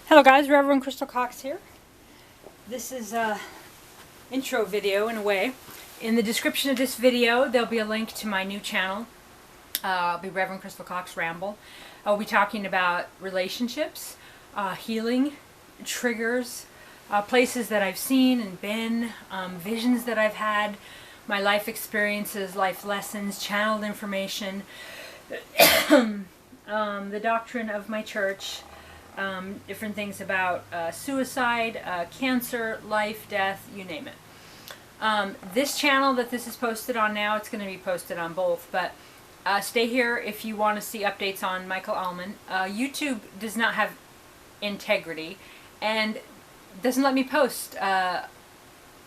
Hello guys, Reverend Crystal Cox here. This is a intro video in a way. In the description of this video there'll be a link to my new channel. It'll be Reverend Crystal Cox Ramble. I'll be talking about relationships, healing, triggers, places that I've seen and been, visions that I've had, my life experiences, life lessons, channeled information, the doctrine of my church, different things about suicide, cancer, life, death, you name it. This channel that this is posted on now, it's going to be posted on both, but stay here if you want to see updates on Michael Allman. YouTube does not have integrity and doesn't let me post.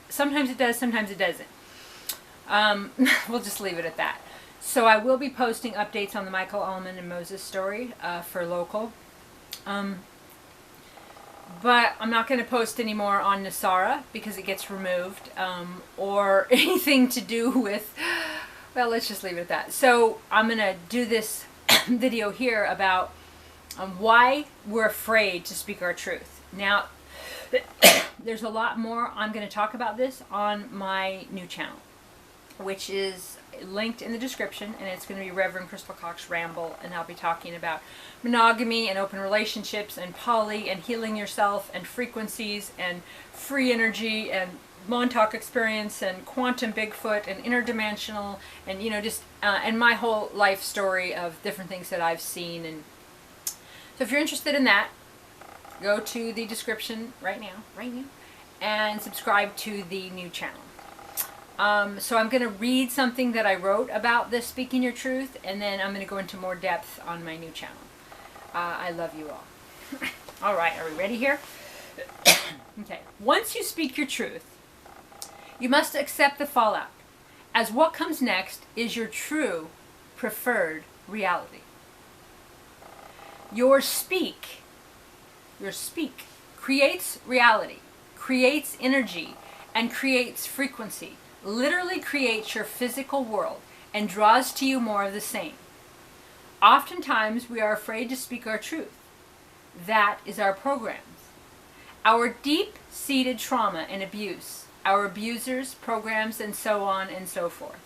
Sometimes it does, sometimes it doesn't. We'll just leave it at that. So I will be posting updates on the Michael Allman and Moses story for local. But I'm not going to post anymore on Nasara because it gets removed, or anything to do with, well, let's just leave it at that. So I'm going to do this video here about why we're afraid to speak our truth. Now, there's a lot more. I'm going to talk about this on my new channel, which is linked in the description, and it's going to be Reverend Crystal Cox Ramble, and I'll be talking about monogamy and open relationships and poly and healing yourself and frequencies and free energy and Montauk experience and quantum Bigfoot and interdimensional and just and my whole life story of different things that I've seen. And so if you're interested in that, go to the description right now and subscribe to the new channel. So I'm going to read something that I wrote about this speaking your truth, and then I'm going to go into more depth on my new channel. I love you all. All right, are we ready here? Okay. Once you speak your truth, you must accept the fallout, as what comes next is your true, preferred reality. Your speak creates reality, creates energy, and creates frequency. Literally creates your physical world and draws to you more of the same. Oftentimes we are afraid to speak our truth. That is our programs. Our deep-seated trauma and abuse, our abusers, programs, and so on and so forth.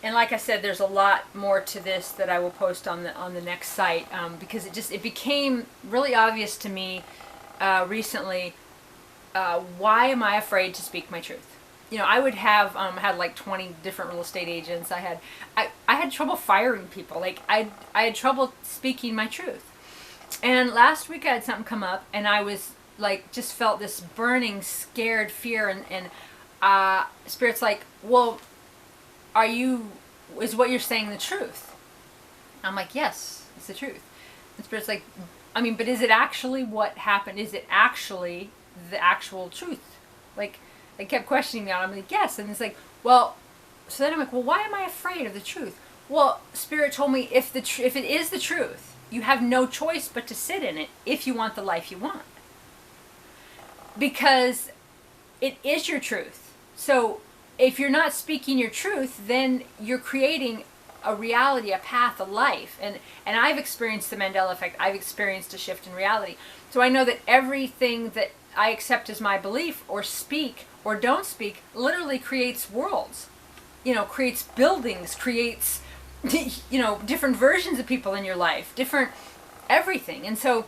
And like I said, there's a lot more to this that I will post on the next site, because it became really obvious to me recently. Why am I afraid to speak my truth? I would have had like 20 different real estate agents. I had trouble firing people. Like I had trouble speaking my truth. And last week I had something come up, and I was like, just felt this burning, scared fear, and Spirit's like, well, is what you're saying the truth? I'm like, yes, it's the truth. And Spirit's like, but is it actually what happened? Is it actually the actual truth? Like, they kept questioning me on it. I'm like, yes. And it's like, well, so then I'm like, well, why am I afraid of the truth? Well, Spirit told me if it is the truth, you have no choice but to sit in it if you want the life you want. Because it is your truth. So if you're not speaking your truth, then you're creating a reality, a path, a life. And I've experienced the Mandela effect. I've experienced a shift in reality. So I know that everything that I accept as my belief or speak or don't speak literally creates worlds, creates buildings, creates, different versions of people in your life, different everything. And so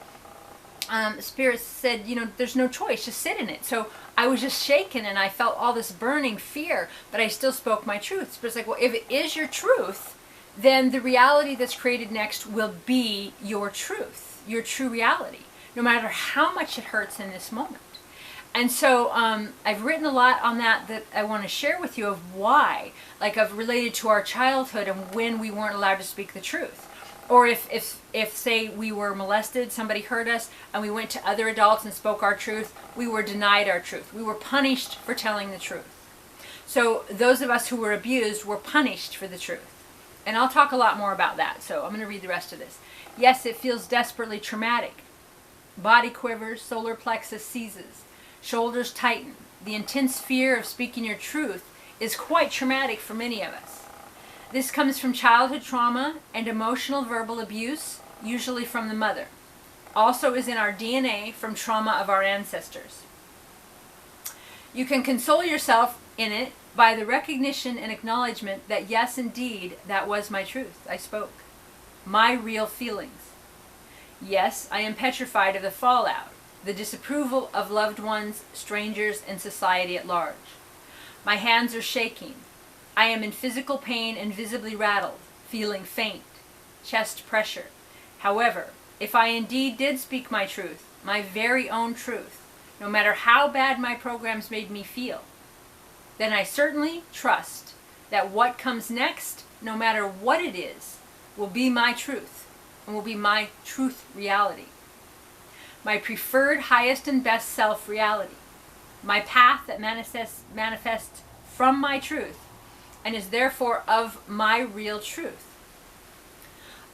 Spirit said, there's no choice, just sit in it. So I was just shaken, and I felt all this burning fear, but I still spoke my truth. But it's like, well, if it is your truth, then the reality that's created next will be your truth, your true reality, no matter how much it hurts in this moment. And so I've written a lot on that I want to share with you of why, like of related to our childhood and when we weren't allowed to speak the truth. Or if say we were molested, somebody hurt us, and we went to other adults and spoke our truth, we were denied our truth. We were punished for telling the truth. So those of us who were abused were punished for the truth. And I'll talk a lot more about that. So I'm going to read the rest of this. Yes, it feels desperately traumatic. Body quivers, solar plexus seizes, shoulders tighten. The intense fear of speaking your truth is quite traumatic for many of us. This comes from childhood trauma and emotional verbal abuse, usually from the mother. also is in our DNA from trauma of our ancestors. You can console yourself in it by the recognition and acknowledgement that yes, indeed, that was my truth. I spoke. My real feelings. Yes, I am petrified of the fallout, the disapproval of loved ones, strangers, and society at large. My hands are shaking. I am in physical pain and visibly rattled, feeling faint, chest pressure. However, if I indeed did speak my truth, my very own truth, no matter how bad my programs made me feel, then I certainly trust that what comes next, no matter what it is, will be my truth and will be my truth reality. My preferred highest and best self reality. My path that manifests from my truth and is therefore of my real truth.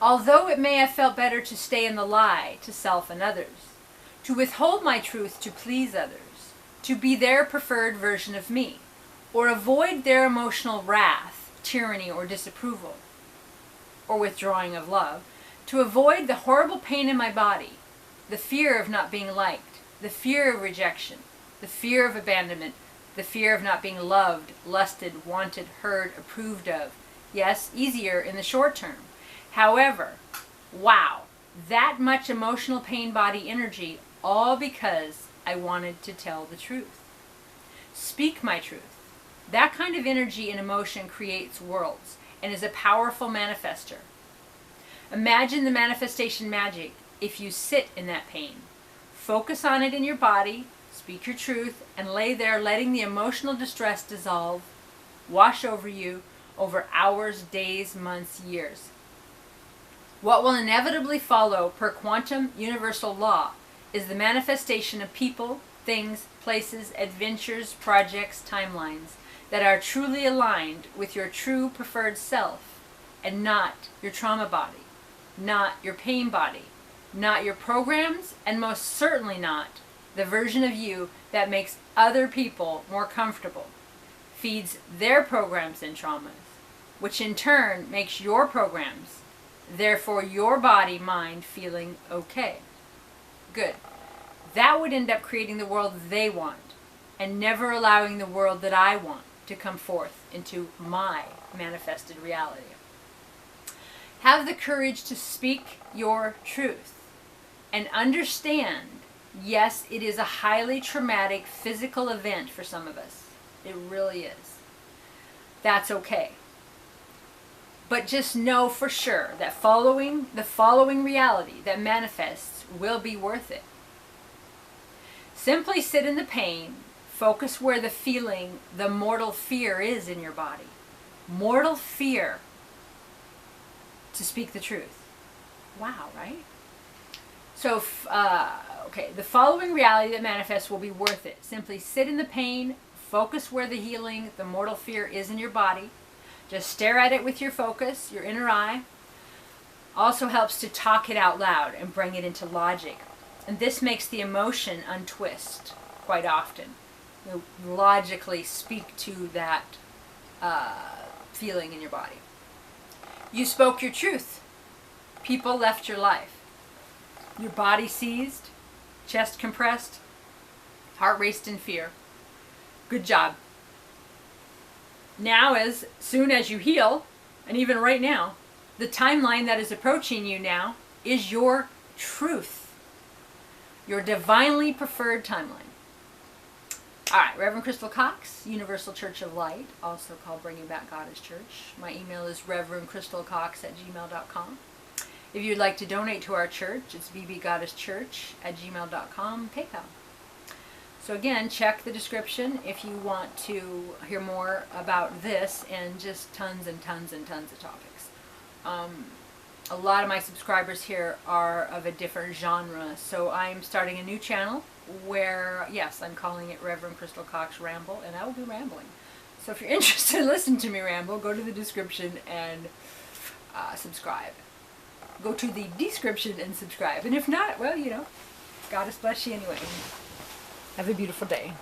Although it may have felt better to stay in the lie to self and others, to withhold my truth to please others, to be their preferred version of me, or avoid their emotional wrath, tyranny, or disapproval, or withdrawing of love, to avoid the horrible pain in my body, the fear of not being liked, the fear of rejection, the fear of abandonment, the fear of not being loved, lusted, wanted, heard, approved of. Yes, easier in the short term. However, wow, that much emotional pain body energy, all because I wanted to tell the truth. Speak my truth. That kind of energy and emotion creates worlds and is a powerful manifester. Imagine the manifestation magic if you sit in that pain. Focus on it in your body, speak your truth, and lay there letting the emotional distress dissolve, wash over you over hours, days, months, years. What will inevitably follow per quantum universal law is the manifestation of people, things, places, adventures, projects, timelines that are truly aligned with your true preferred self and not your trauma body, not your pain body, not your programs, and most certainly not the version of you that makes other people more comfortable, feeds their programs and traumas, which in turn makes your programs, therefore your body, mind, feeling okay. Good. That would end up creating the world they want and never allowing the world that I want to come forth into my manifested reality. Have the courage to speak your truth and understand, yes, it is a highly traumatic physical event for some of us. It really is. That's okay. But just know for sure that the following reality that manifests will be worth it. Simply sit in the pain, focus where the feeling, the mortal fear is in your body. Mortal fear to speak the truth. Wow, right? So, the following reality that manifests will be worth it. Simply sit in the pain, focus where the healing, the mortal fear is in your body. Just stare at it with your focus, your inner eye. Also helps to talk it out loud and bring it into logic. And this makes the emotion untwist quite often. You logically speak to that feeling in your body. You spoke your truth. People left your life. Your body seized, chest compressed, heart raced in fear. Good job. Now, as soon as you heal, and even right now, the timeline that is approaching you now is your truth. Your divinely preferred timeline. All right, Reverend Crystal Cox, Universal Church of Light, also called Bringing Back Goddess Church. My email is reverendcrystalcox@gmail.com. If you'd like to donate to our church, it's bbgoddesschurch@gmail.com, PayPal. So again, check the description if you want to hear more about this and just tons and tons and tons of topics. A lot of my subscribers here are of a different genre, so I'm starting a new channel where, yes, I'm calling it Reverend Crystal Cox Ramble, and I will be rambling. So if you're interested in listening to me ramble, go to the description and subscribe. Go to the description and subscribe. And if not, well, Goddess bless you anyway. Have a beautiful day.